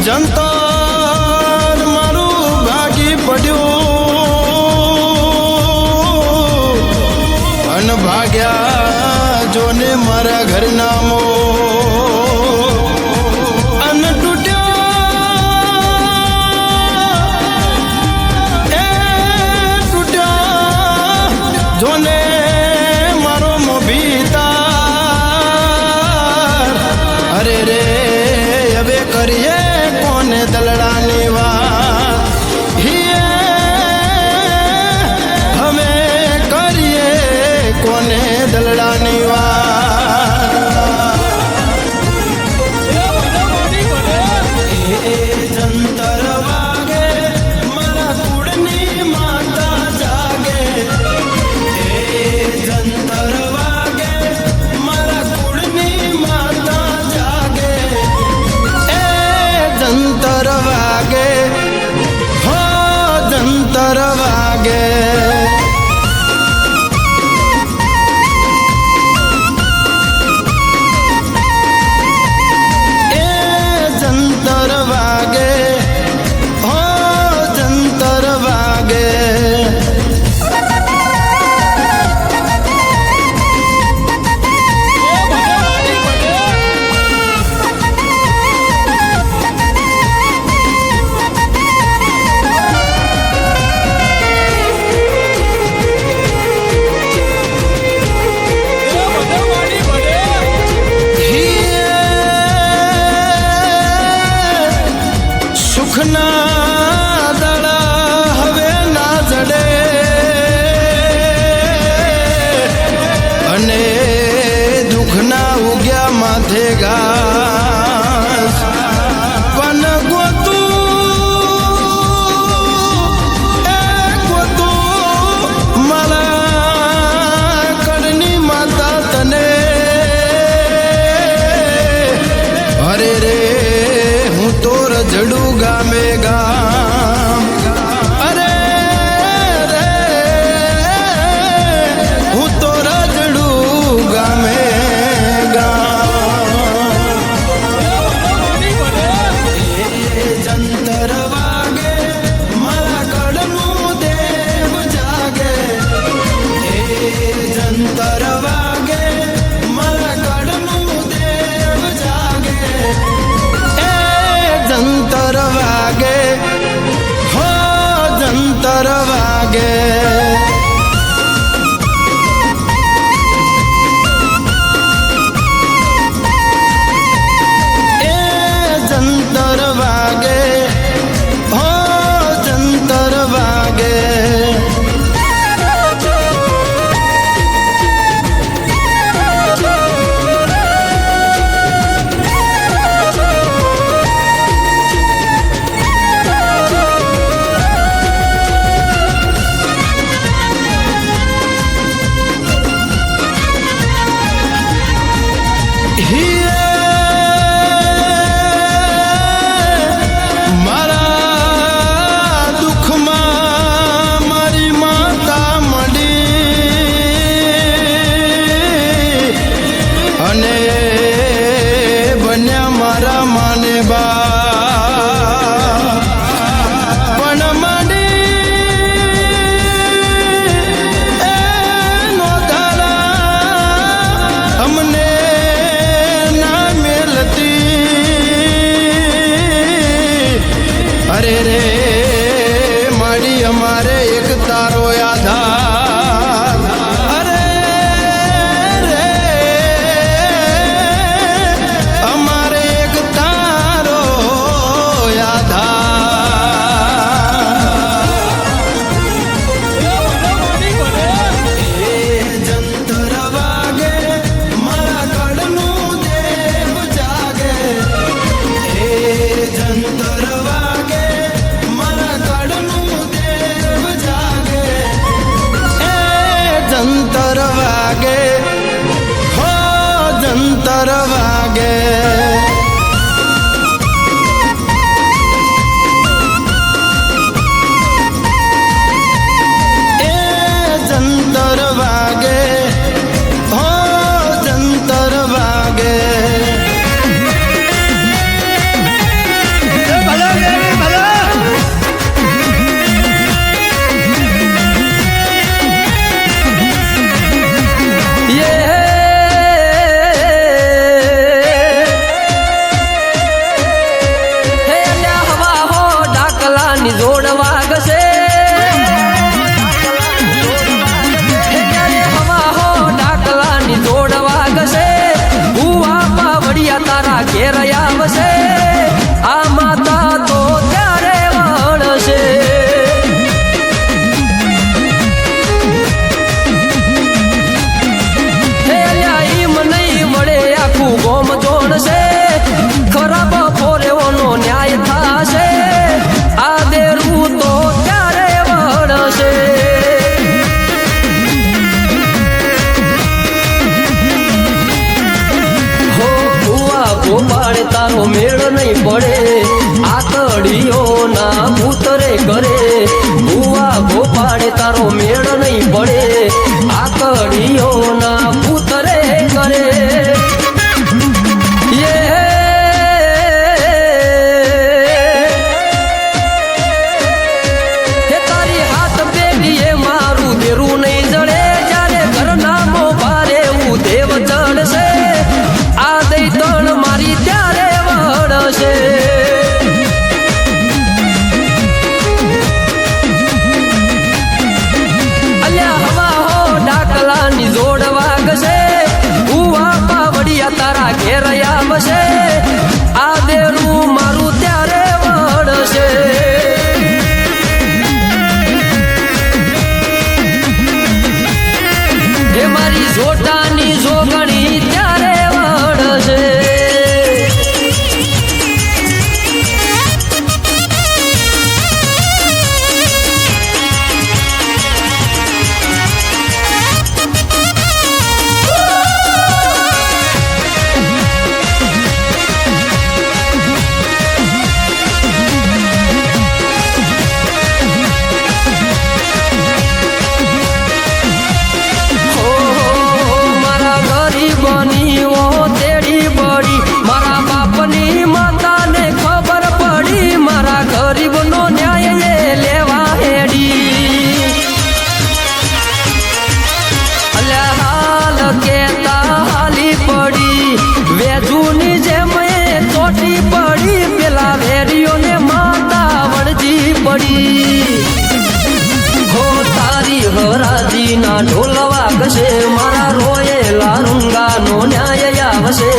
જંતર મારું ભાગી પડ્યું અન ભાગ્યા જોને મારા ઘરના મો અન તૂટ્યા જોને મારો મોભીતા અરે રે હવે કરીએ કોને દલડાની વાત હવે કરીએ કોને દલડાની સુખના દડા હવે ના જડે અને દુઃખના ઉગ્યા માથે ઘાસ પણ ગોતું મારા કડની માતા તને અરે રે હું તો રજડું ગામે ગામ અરે રે હું તો રજડું ગામે જંતર વાગે મારા કડનું દેવ જાગે જંતર વાગે મારા કડનું દેવ જાગે જંતર વાગે હો જંતર વાગે જંતર વાગે હો જંતર વાગે મારા દુઃખમાં મારી માતા મળી અને બન્યા મારા માને બા પણ માંડી નો ધારા અમને અરે રે માડી અમારે એક તારો આધાર અરે રે અમારે એક તારો આધાર જંતર વાગે મારા કડનું દેવ જાગે જંતર વાગે મારા કડનું દેવ જાગે ઘેર આવશે આ માતા તો ત્યારે વળશે ગોમ જોડશે ખરાબ પોરેઓનો ન્યાય થાશે આ દેરું તો ત્યારે વળશે હો ભુવા ગોપાળ તારો મેળ નહીં પડે આતડીઓના ભૂતરે કરે ભુવા ગોપાળ તારો મેળ નહીં પડે આતડીઓના ભૂતરે કરે તારા ઘેર આવશે આ દેરું મારું ત્યારે વળશે હે મારી જોટાની જોગણી ત્યારે વળશે હરાજીના ઢોલ વાગશે મારા રોયેલા રૂંગાનો ન્યાય આવશે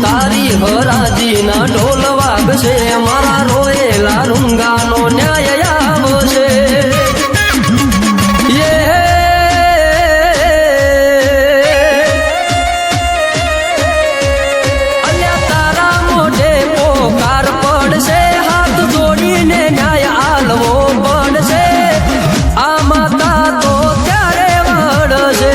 તારી હરાજીના ઢોલ વાગશે મારા રોયેલા રૂંગાનો ન્યાય આવશે અલ્યા તારા મોઢે પોકાર પડશે હાથ જોડીને ન્યાય આલવો પડશે આ માતા તો ત્યારે વળશે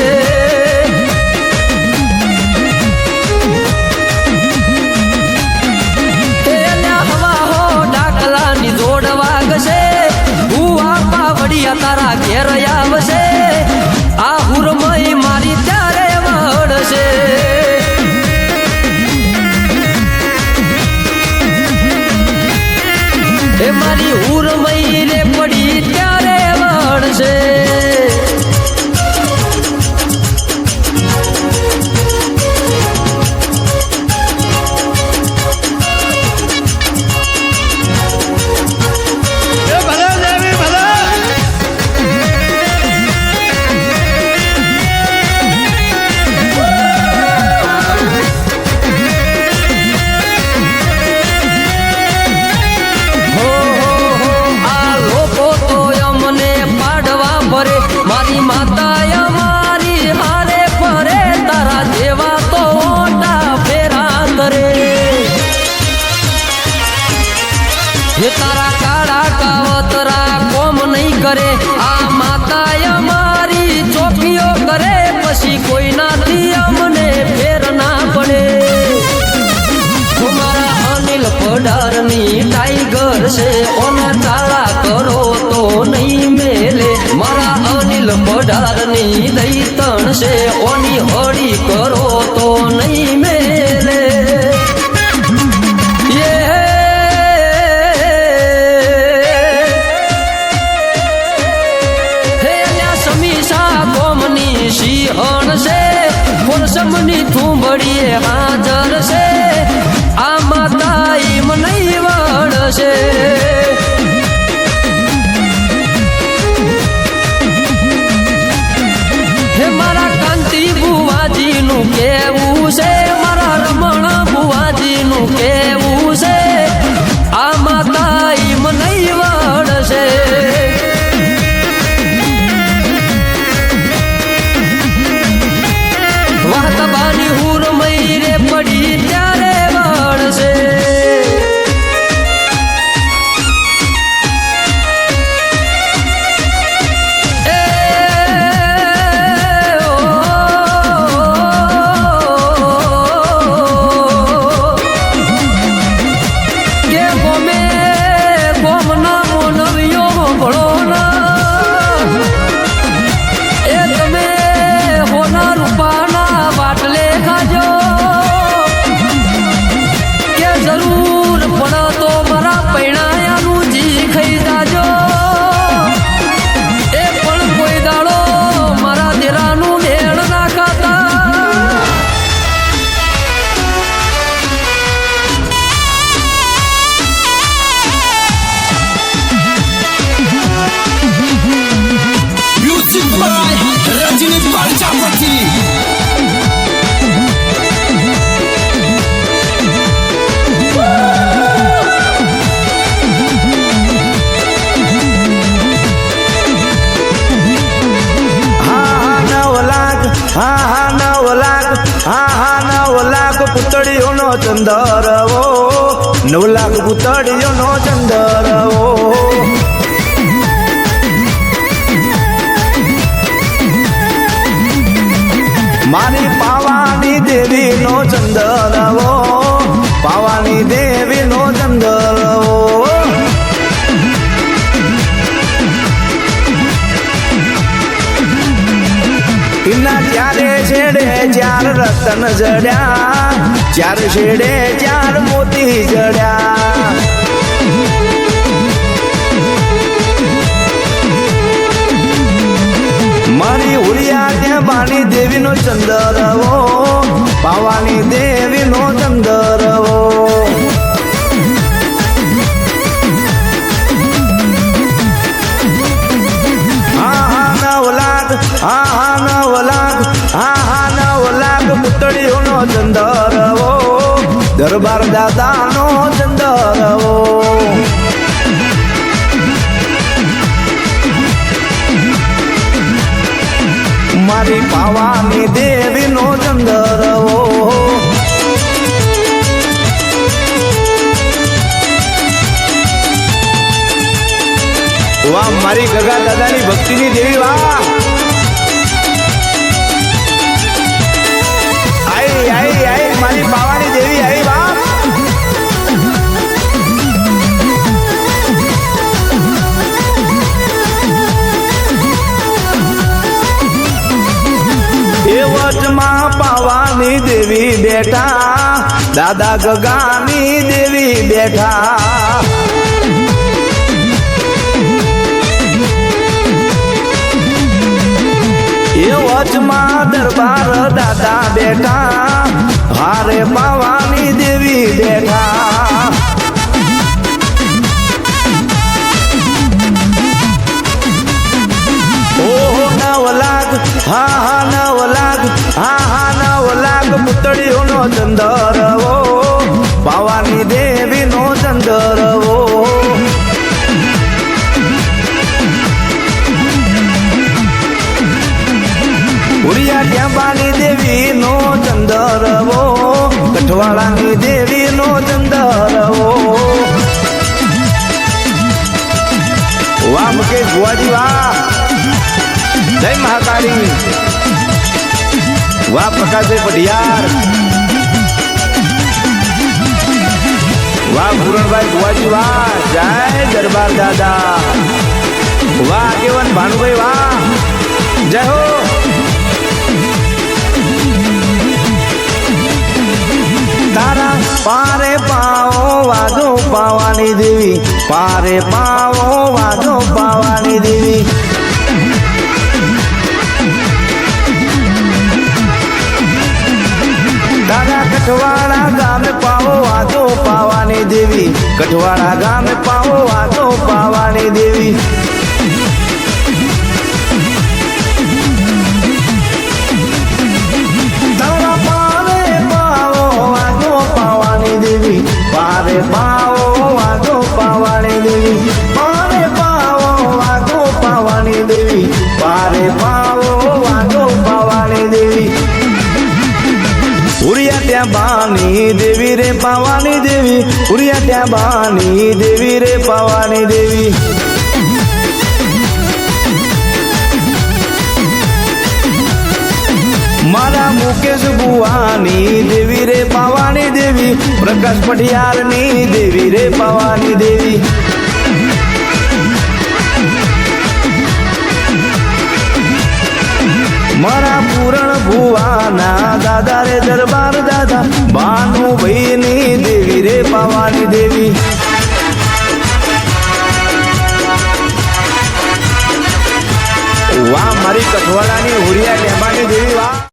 હવા હો ડાકલાની જોડ વાગશે ભુવા પાવડિયા તારા ઘેર આવશે આ હુરમય મારી ત્યારે વળશે એ મારી હુરમય રે પડી ત્યારે વળશે મારી માતા મારી હારે ફરે તારા જેવા તો ઓટા ફેરા કરે હે તારા કાળા કાવતરા કોમ નહીં કરે આ માતા મારી ચોકીઓ કરે પછી કોઈનાથી અમને ફેર ના પડે મારા અનિલ પડારની ટાઈગર છે ઓના ચાળા કરો તો નહીં મેલે મારા અનિલ પડારની દૈતણ છે ઓની હળી કરો તો નહીં મેલે સમીસા કોમની સિંહણ છે ફોરસમની થુંબડીએ હાજર છે આ માતા ઈમ નહીં વળશે હે મારા કાંતિ બુવાજીનું કેવું છે મારા રમણ બુવાજીનું કે તમે ગોમના મોનવીઓ ભળો ના એ તમે હોના રૂપાના બાટલે ખાજો કે જરૂર પડે તો મારા પૈણાયાનું જી ખાઈ જાજો એ પણ કોઈ દાડો મારા દેરાનું મેળ ના ખાતા મ્યુઝિક બાય રજની પ્રજાપતિ પુતળીઓનો ચંદરવો 9 લાખ પુતળીઓનો ચંદરવો મારી પાવાની દેવીનો ચંદરવો પાવાની દેવીનો ચંદરવો ઇના ચારે છેડે ચાર રતન જડ્યા ચાર છેડે ચાર મોતી જડ્યા મારી ઉરિયા ત્યાં બાની દેવીનો ચંદરવો પાવાની દેવીનો ચંદરવો પુતળીઓનો ચંદરવો દરબાર દાદાનો ચંદરવો મારી પાવાની દેવીનો ચંદરવો વાહ મારી ગગા દાદાની ભક્તિની દેવી વાહ મારી પાવાની દેવી આવી બાપ એ વચમાં પાવાની દેવી બેઠા દાદા ગગાની દેવી બેઠા એ વચમાં દરબાર દાદા બેઠા હારે પાવાની દેવી બેઠા ઓહો 9 લાખ હા 9 લાખ હા 9 લાખ પુતળીઓનો ચંદરવો પાવાની દેવીનો ચંદરવો ઉરિયા ટ્યાંબાની દેવીનો ચંદરવો કઠવાળાની દેવીનો ચંદરવો વાહ મુકેશ ભુવાજી વાહ જય મહાકાળી વાહ પ્રકાશભાઈ પઢિયાર વાહ પૂરણભાઈ ભુવાજી વાહ જય દરબાર દાદા વાહ કેવન ભાનુભાઈ વાહ જય હો તારા પારે પાવો વાજો પાવાની દેવી પારે પાવો વાજો પાવાની દેવી તારા કઠવાડા ગામે પાવો વાજો પાવાની દેવી કઠવાડા ગામે પાવો વાજો પાવાની દેવી તારા પારે પાવો વાજો પાવાની દેવી પારે પાવો વાજો પાવાની દેવી પારે પાવો વાજો પાવાની દેવી પારે પાવો વાજો પાવાની દેવી ઉરિયા ત્યાં બાની દેવી રે પાવાની દેવી ઉરિયા ત્યાં બાની દેવી રે પાવાની દેવી મારા મુકેશ ભુવાની દેવી રે પાવાની દેવી, પ્રકાશ પઢિયારની દેવી રે પાવાની દેવી. મારા પૂરણ ભુવાના દાદા રે દરબાર દાદા, ભાનુભાઈની દેવી રે પાવાની દેવી. વાહ મારી કઠવાડાની હુરિયા લેબાની દેવી વાહ.